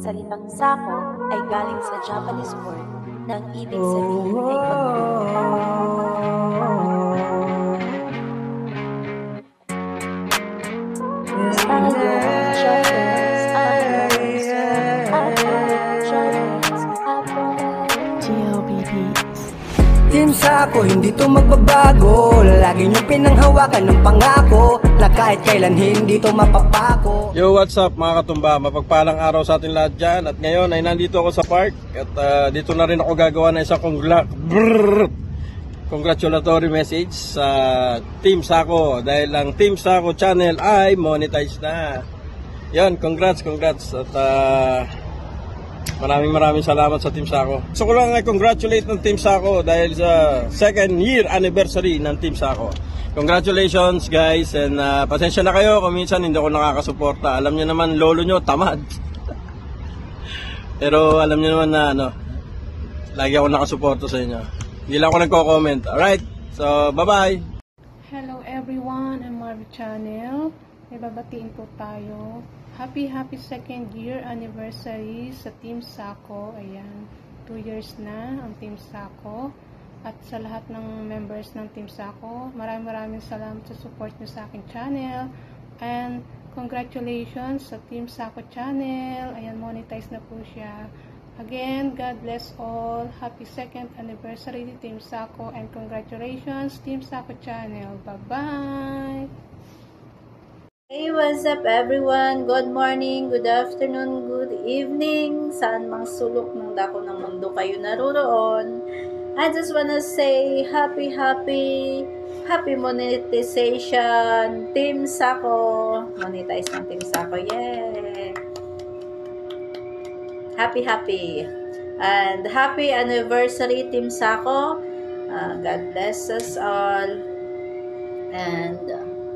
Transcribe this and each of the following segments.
salitang sako ay galing sa Japanese word na ang ibig sabihin ay Team Sako, hindi to magbabago. Lagi niyong pinanghawakan ng pangako na kahit kailan hindi to mapapako. Yo, what's up mga katumba? Mapagpalang araw sa atin lahat dyan. At ngayon ay nandito ako sa park. At dito na rin ako gagawa ng isang congratulatory message sa Team Sako. Dahil ang Team Sako channel ay monetize na. Yan, congrats. At maraming salamat sa Team Sako. Gusto ko lang congratulate ng Team Sako dahil sa second year anniversary ng Team Sako. Congratulations guys, and pasensya na kayo kung minsan hindi ako nakakasuporta. Alam niyo naman lolo nyo tamad. Pero alam niyo naman na lagi ako nakasuporta sa inyo. Hindi lang ako nagko-comment. Alright, so bye bye. Hello everyone, I'm Marvy Channel. May babatiin po tayo. Happy second year anniversary sa Team Sako. Ayan, 2 years na ang Team Sako. At sa lahat ng members ng Team Sako, maraming salamat sa support nyo sa aking channel. And congratulations sa Team Sako channel. Ayan, monetize na po siya. Again, God bless all. Happy second anniversary to Team Sako. And congratulations Team Sako channel. Bye-bye! Hey, what's up everyone? Good morning, good afternoon, good evening. Saan mang sulok ng dako ng mundo kayo naroroon. I just wanna say happy monetization Team Sako. Monetize ng Team Sako, yeah! Happy. And happy anniversary Team Sako. God bless us all. And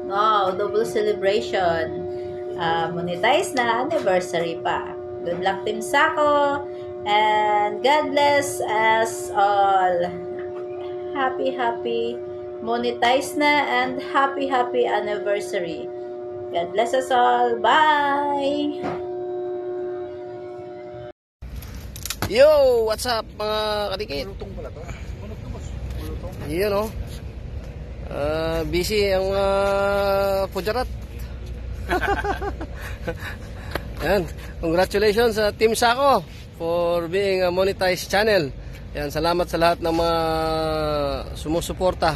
wow, double celebration. Monetize na, anniversary pa. Good luck Team Sako. And God bless us all. Happy. Monetize na and happy anniversary. God bless us all. Bye! Yo, what's up mga kadikit? Yun o. Busy ang Pujarat. Yan, congratulations sa Team Sako for being a monetized channel. Yan, salamat sa lahat ng mga sumusuporta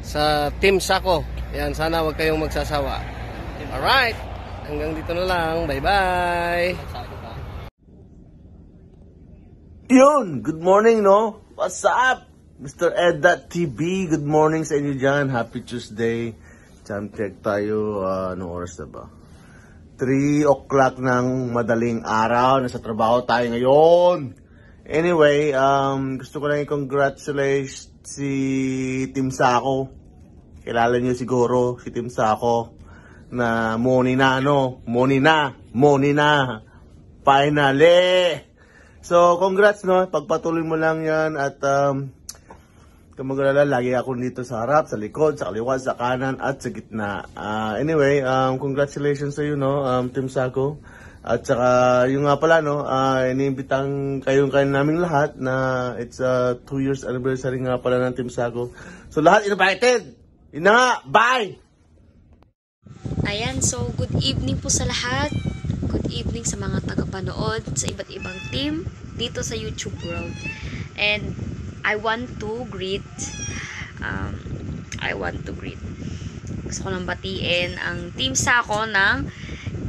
sa Team Sako. Yan, sana wag kayong magsasawa. Alright, hanggang dito na lang. Bye-bye. Yun, good morning, no? What's up? Mr. Ed.TV, good morning sa inyo dyan. Happy Tuesday. Time check tayo, anong oras na ba? 3 o'clock ng madaling araw. Nasa trabaho tayo ngayon. Anyway, gusto ko lang i-congratulate si Team Sako. Kilala niyo siguro si Team Sako na money na. Finally! So, congrats, no? Pagpatuloy mo lang yan at kung mag-alala, lagi ako dito sa harap, sa likod, sa kaliwa, sa kanan, at sa gitna. Anyway, congratulations sa you, no, Team Sako. At saka, yung nga pala, no, iniimbitang kayo naming lahat na it's 2 years anniversary nga pala ng Team Sako. So, lahat invited! Yun na nga, bye! Ayan, so good evening po sa lahat. Good evening sa mga tagapanood sa iba't ibang team dito sa YouTube world. And I want to greet gusto ko lang batiin ang Team Sako ng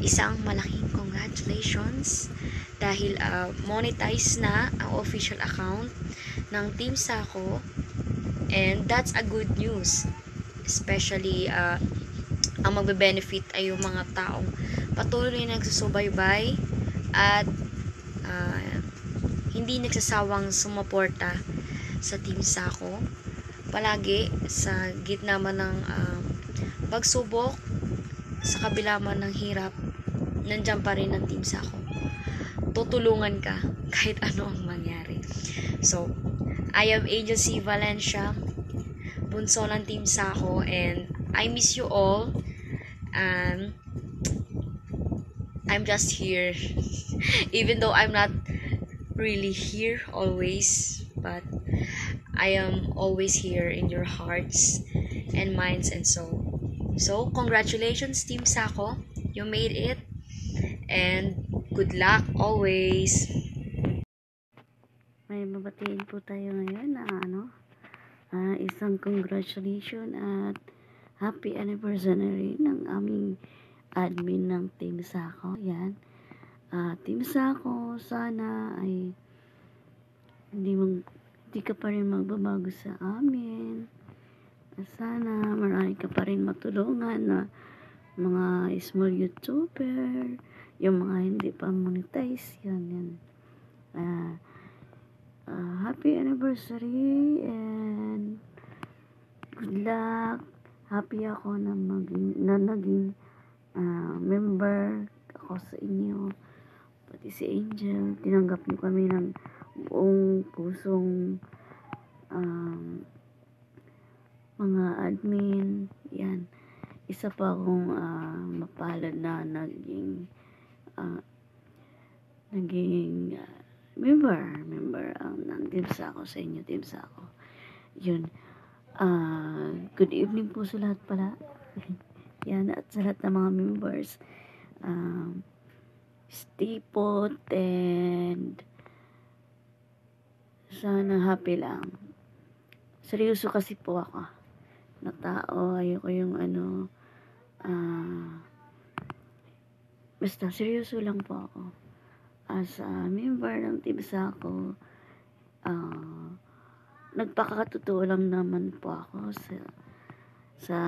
isang malaking congratulations dahil monetize na ang official account ng Team Sako, and that's a good news, especially ang magbe-benefit ay yung mga taong patuloy na nagsusubaybay at hindi nagsasawang sumuporta sa Team Sako. Palagi sa gitna man ng pagsubok, sa kabila man ng hirap, nandiyan pa rin ang Team Sako. Tutulungan ka kahit ano ang mangyari. So, I am Angel C. Valencia, bunso ng Team Sako, and I miss you all. I'm just here. Even though I'm not really here always, but I am always here in your hearts and minds and soul. So, congratulations Team Sako. You made it. And good luck always. May mabatiin po tayo ngayon na isang congratulations at happy anniversary ng aming admin ng Team Sako. Yan. Team Sako, sana ay hindi ka pa rin magbabago sa amin. Sana marami ka pa rin matulungan na mga small YouTuber, yung mga hindi pa monetize, yan. Happy anniversary and good luck. Happy ako na naging member ako sa inyo. Pati si Angel, tinanggap niyo kami ng buong pusong mga admin. Yan. Isa pa akong mapalad na naging member ng Team Sako sa inyo, Team Sako. Yun. Good evening po sa lahat pala. Yan, at sa lahat ng mga members. Stay put and sana happy lang. Seryoso kasi po ako na tao. Ayoko yung basta seryoso lang po ako. As a member ng Team Sako, nagpakatotoo lang naman po ako sa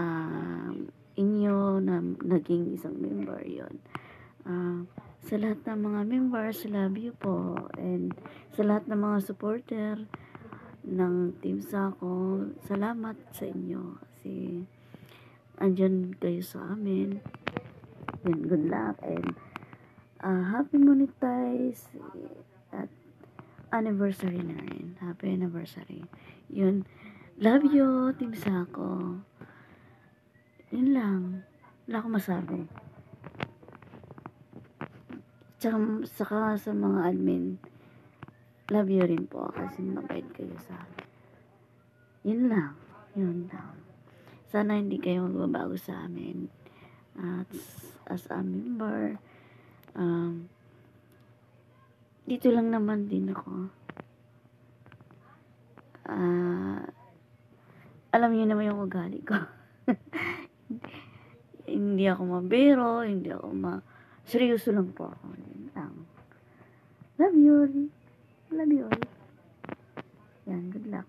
inyo na naging isang member yon. Sa lahat ng mga members, love you po. And sa lahat ng mga supporter ng Team Sako, salamat sa inyo. Kasi andyan kayo sa amin. And good luck. And happy monetize at anniversary na rin. Happy anniversary. Yun. Love you, Team Sako. Yun lang. Wala akong masabi. Saka sa mga admin, love you rin po kasi mabait kayo sa akin. Yun lang. Yun lang. Sana hindi kayo magbabago sa amin. At as a member, dito lang naman din ako. Alam niyo naman yung ugali ko. Hindi ako mabiro, hindi ako seryoso lang po ako. Love you. Love you all. Yan, good luck.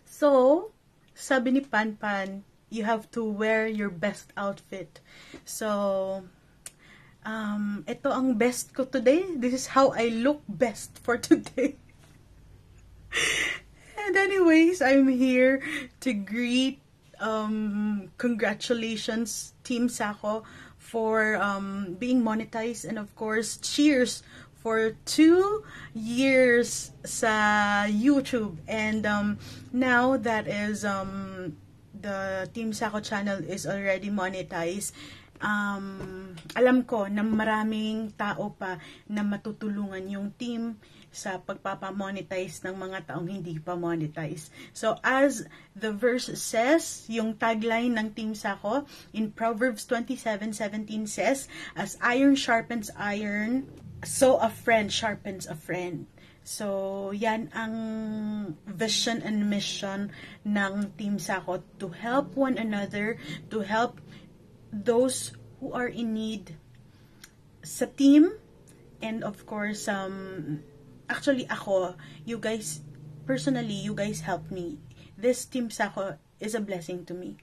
So, sabi ni Panpan, you have to wear your best outfit. So, ito ang best ko today. This is how I look best for today. And anyways, I'm here to greet, congratulations Team Sako for being monetized, and of course, cheers for 2 years sa YouTube. And now that is the Team Sako channel is already monetized. Alam ko na maraming tao pa na matutulungan yung team sa pagpapamonetize ng mga taong hindi pa monetize. So as the verse says, yung tagline ng Team Sako in Proverbs 27:17 says, as iron sharpens iron, so a friend sharpens a friend. So, yan ang vision and mission ng Team Sako, to help one another, to help those who are in need sa team. And of course, actually ako, you guys, personally, you guys helped me. This Team Sako is a blessing to me.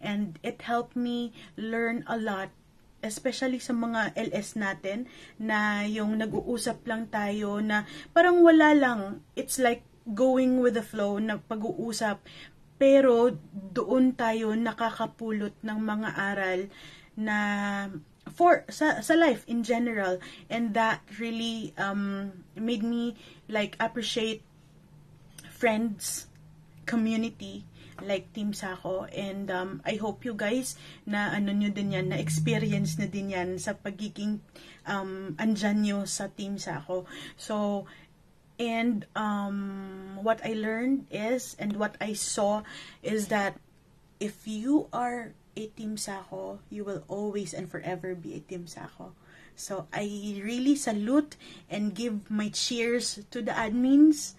And it helped me learn a lot, especially sa mga LS natin, na yung nag-uusap lang tayo, na parang wala lang, it's like going with the flow, na pag-uusap, pero doon tayo nakakapulot ng mga aral na sa life in general, and that really made me like appreciate friends, community like Team Sako. And I hope you guys na nyo din yan, na experience na din yan sa pagiging andyan nyo sa Team Sako. So, and what I learned is, and what I saw is that if you are a Team Sako, you will always and forever be a Team Sako. So, I really salute and give my cheers to the admins.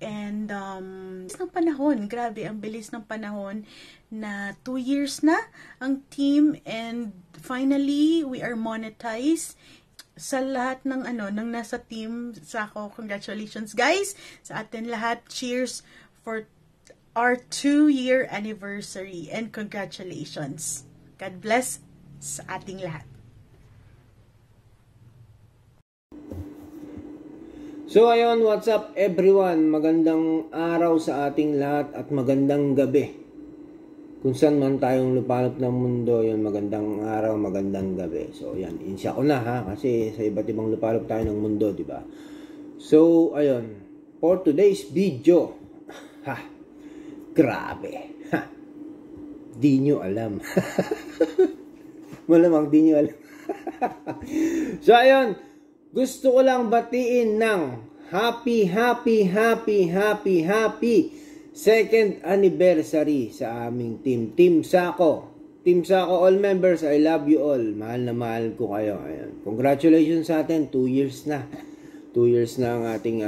And ng panahon, grabe, ang bilis ng panahon na 2 years na ang team, and finally we are monetized. Sa lahat ng ng nasa Team Sako, congratulations guys sa atin lahat. Cheers for our 2-year anniversary, and congratulations. God bless sa ating lahat. So ayun, what's up everyone? Magandang araw sa ating lahat at magandang gabi. Kung saan man tayong lupalop ng mundo, yun, magandang araw, magandang gabi. So yan, insya ko na ha, kasi sa iba't ibang lupalop tayo ng mundo, di ba? So ayun, for today's video, grabe, di nyo alam. Malamang di nyo alam. So ayun, gusto ko lang batiin ng happy second anniversary sa aming Team Sako. Team Sako, all members, I love you all. Mahal na mahal ko kayo. Ayan. Congratulations sa atin, 2 years na. 2 years na ang ating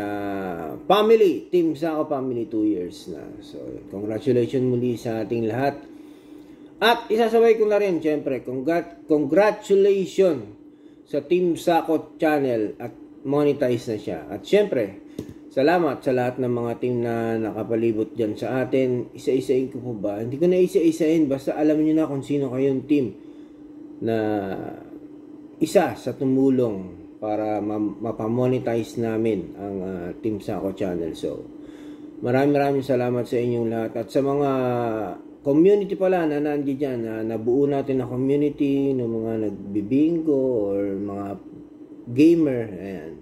family. Team Sako family, 2 years na. So, congratulations muli sa ating lahat. At isasabay ko na rin, syempre, congratulations sa Team Sako channel at monetize na siya. At syempre, salamat sa lahat ng mga team na nakapalibot dyan sa atin. Isa-isain ko po ba? Hindi ko na isa-isain. Basta alam niyo na kung sino kayong team na isa sa tumulong para mapamonetize namin ang Team Sako channel. So, maraming salamat sa inyong lahat. At sa mga community pala na nandiyan dyan, na nabuo natin na community ng mga nagbibingo or mga gamer, ayan,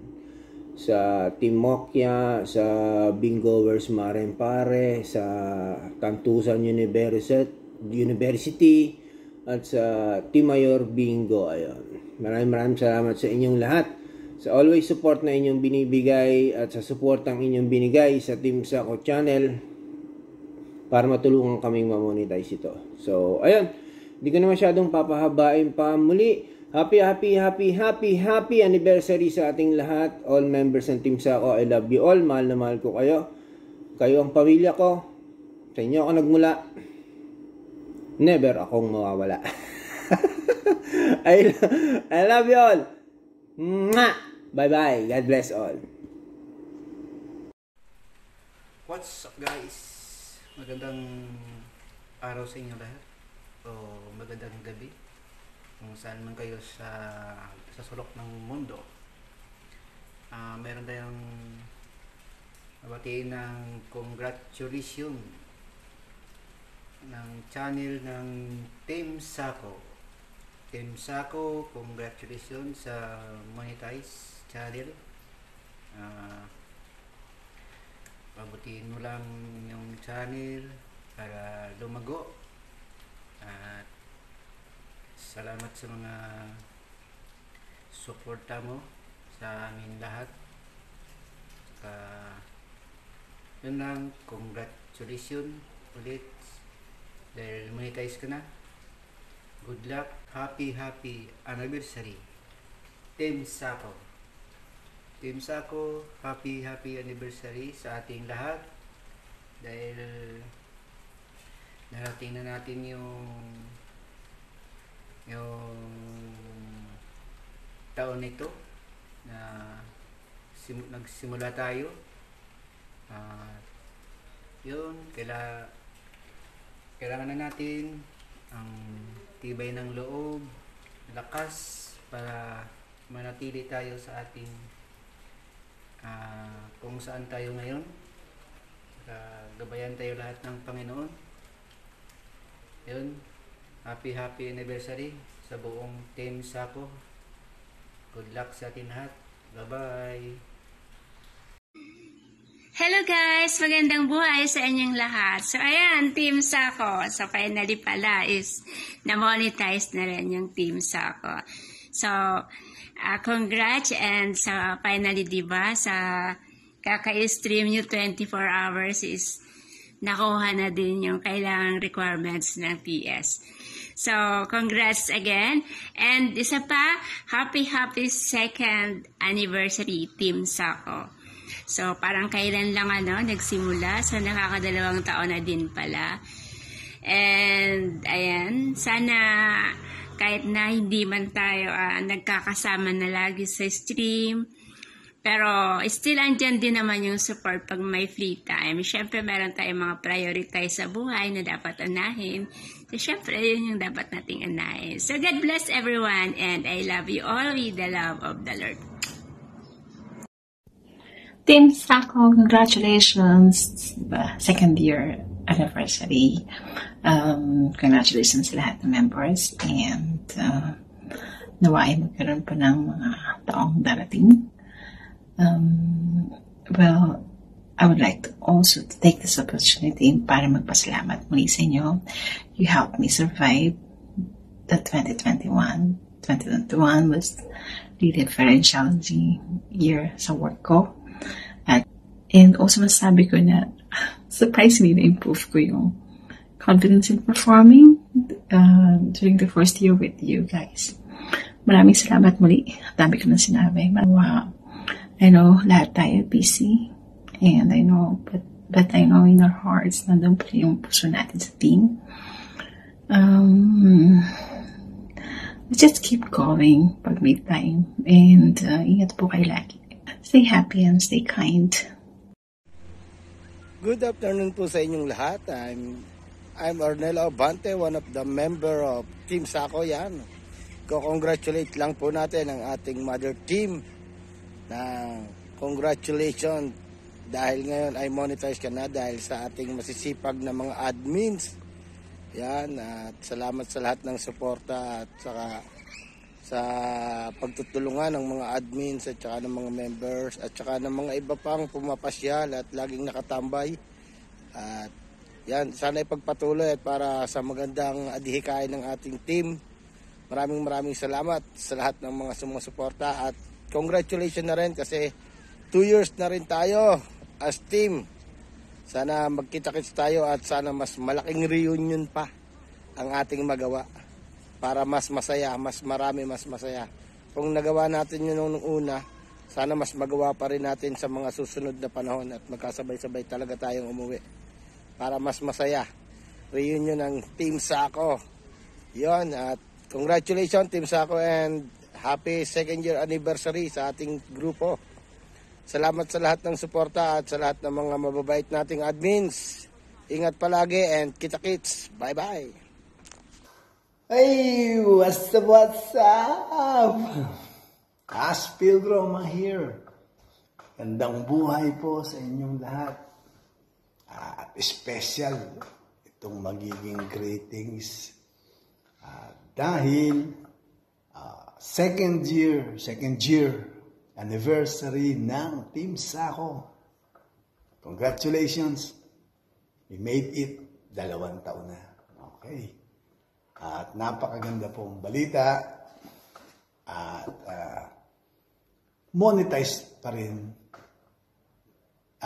sa Team Mokya, sa Bingoers Marempare, sa Tantusan University, at sa Team Mayor Bingo. Ayan. Maraming salamat sa inyong lahat, sa always support na inyong binibigay at sa support ang inyong binigay sa Team Sako channel para matulungan kaming mamonetize ito. So, ayun. Hindi ko na masyadong papahabain pa. Muli, happy anniversary sa ating lahat. All members ng Team Sako, I love you all. Mahal na mahal ko kayo. Kayo ang pamilya ko. Sa inyo ako nagmula. Never akong mawawala. I love you all. Bye-bye. God bless all. What's up guys? Magandang araw sa inyo lahat, o magandang gabi kung saan man kayo sa sulok ng mundo. Meron tayong mabatiin ng congratulations ng channel ng Team Sako. Team Sako, congratulations sa monetize channel. Pabutiin mo lang yung channel para lumago. At salamat sa mga suporta mo sa amin lahat. Yun lang, congratulations ulit dahil monetize ka na. Good luck, happy anniversary Team Sako. Team Sako, happy anniversary sa ating lahat dahil narating na natin yung taon nito na nagsimula tayo. Yun, kailangan na natin ang tibay ng loob, lakas para manatili tayo sa ating kung saan tayo ngayon. Gabayan tayo lahat ng Panginoon. Yun, happy anniversary sa buong Team Sako. Good luck sa atin lahat. Bye-bye! Hello guys! Magandang buhay sa inyong lahat. So ayan, Team Sako. So finally pala is na-monetize na rin yung Team Sako. So, congrats and sa finally diba sa kaka-stream nyo 24 hours is nakuha na din yung kailangang requirements ng TS. So, congrats again. And isa pa, happy second anniversary Team Sako. So, parang kailan lang nagsimula. So, nakakadalawang taon na din pala. And, ayan, sana kahit na hindi man tayo nagkakasama na lagi sa stream, pero still andyan din naman yung support pag may free time. Siyempre, meron tayong mga prioritize sa buhay na dapat unahin. So, siyempre, yun yung dapat nating unahin. So, God bless everyone and I love you all with the love of the Lord. Team Sako, congratulations! Second year anniversary. Congratulations sa lahat ng members and nawain magkaroon pa ng mga taong darating. Well, I would like to also take this opportunity para magpasalamat muli sa inyo. You helped me survive the 2021. 2021 was really a very challenging year sa work ko. And also masabi ko na surprisingly na-improve ko yung confidence in performing during the first year with you guys. Maraming salamat muli. Dami ko na sinabi. I know lahat tayo busy and I know but I know in our hearts nandun pa yung puso natin sa team. Just keep going pag may time and ingat po kayo lagi. Stay happy and stay kind. Good afternoon po sa inyong lahat. I'm Ornella Obante, one of the member of Team Sako yan. Congratulate lang po natin ang ating mother team na congratulations dahil ngayon ay monetize ka na dahil sa ating masisipag na mga admins. Yan, at salamat sa lahat ng suporta at saka sa pagtutulungan ng mga admins at saka ng mga members at saka ng mga iba pang pumapasyal at laging nakatambay. At yan, sana ipagpatuloy at para sa magandang adhikain ng ating team. Maraming salamat sa lahat ng mga sumusuporta at congratulations na rin kasi 2 years na rin tayo as team. Sana magkita-kits tayo at sana mas malaking reunion pa ang ating magawa. Para mas masaya, mas masaya. Kung nagawa natin yun nung una, sana mas magawa pa rin natin sa mga susunod na panahon at magkasabay-sabay talaga tayong umuwi. Para mas masaya. Reunion ng Team Sako. Yon, at congratulations Team Sako and happy second year anniversary sa ating grupo. Salamat sa lahat ng suporta at sa lahat ng mga mababait nating admins. Ingat palagi and kita-kits. Bye-bye! Hey, what's up? Cash Pilgrim here. Gandang buhay po sa inyong lahat. At special itong magiging greetings. Dahil second year anniversary ng Team Sako. Congratulations. We made it 2 taon na. Okay. At napakaganda pong balita at monetize pa rin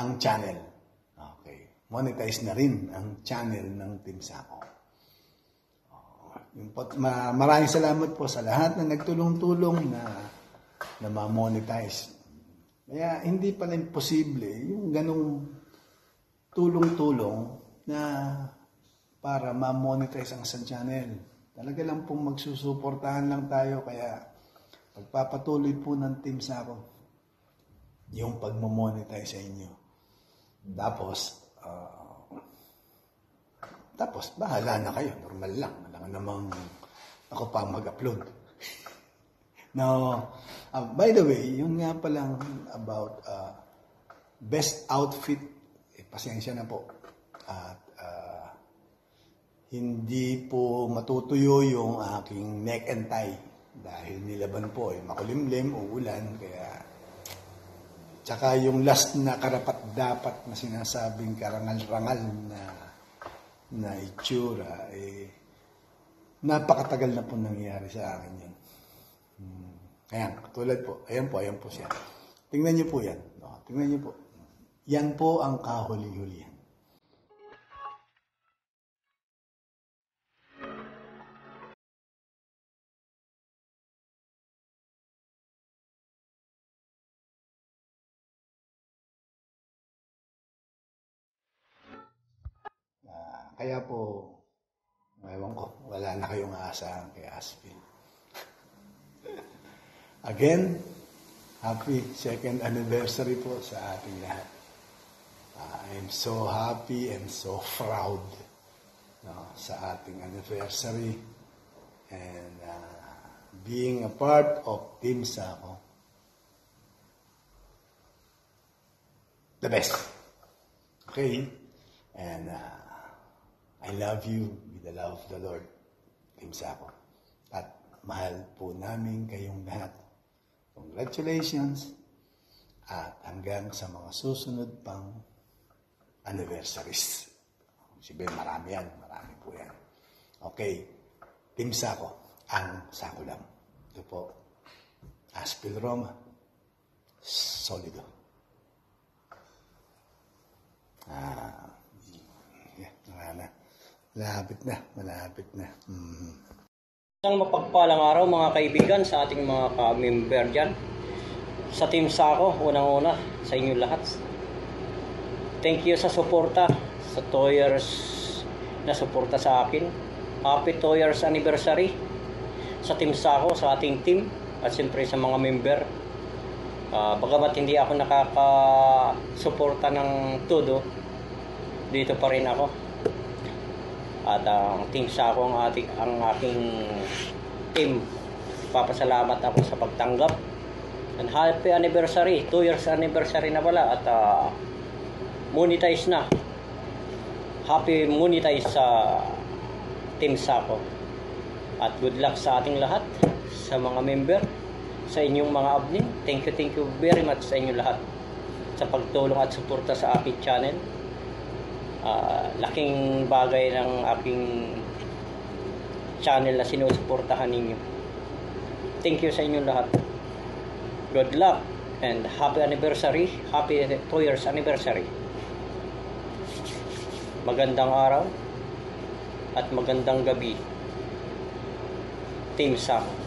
ang channel. Okay. Monetize na rin ang channel ng Team Sako. Maraming salamat po sa lahat na nagtulong-tulong na ma-monetize. Kaya hindi pala imposible yung ganong tulong-tulong na para ma-monetize ang isang channel. Talaga lang pong magsusuportahan lang tayo kaya pagpapatuloy po ng Team Sako yung pag-monetize sa inyo. Tapos bahala na kayo. Normal lang. Wala namang ako pa mag-upload. Now, by the way, yung nga palang about best outfit, pasensya na po. At hindi po matutuyo yung aking neck and tie dahil nilaban po ay makulimlim o ulan, kaya tsaka yung last na karapat-dapat na sinasabing karangal-rangal na itsura, napakatagal na po nangyayari sa akin yun. Ayan, katulad po, ayan po siya. Tingnan niyo po yan. Tingnan niyo po. Yan po ang kahuli-hulihan. Kaya po, ewan ko, wala na kayong aasahan kay Aspin. Again, happy 2nd anniversary po sa ating lahat. I'm so happy and so proud sa ating anniversary and being a part of Team Sako. The best. Okay? And I love you with the love of the Lord, Team Sako. At mahal po namin kayong lahat. Congratulations. At hanggang sa mga susunod pang anniversaries. Siyempre, marami yan. Marami po yan. Okay. Team Sako. Ang Sako lang. Ito po. Aspil Roma. Solido. Malapit na. Isang mapagpalang araw mga kaibigan sa ating mga ka-member dyan. Sa Team Sako, unang-una sa inyo lahat. Thank you sa suporta, sa 2 years na suporta sa akin. Happy 2 years anniversary sa Team Sako, sa ating team, at siyempre sa mga member. Bagamat hindi ako nakakasuporta ng todo, dito pa rin ako. At ang Team Sako ang aking team. Papasalamat ako sa pagtanggap. And happy anniversary, 2 years anniversary na pala, at monetize na. Happy monetize sa Team Sako. At good luck sa ating lahat, sa mga member, sa inyong mga admin. Thank you very much sa inyo lahat sa pagtulong at suporta sa aking channel. Laking bagay ng aking channel na sinusuportahan ninyo. Thank you sa inyo lahat. Good luck and happy anniversary. Happy 2 years anniversary. Magandang araw at magandang gabi, Team Sako.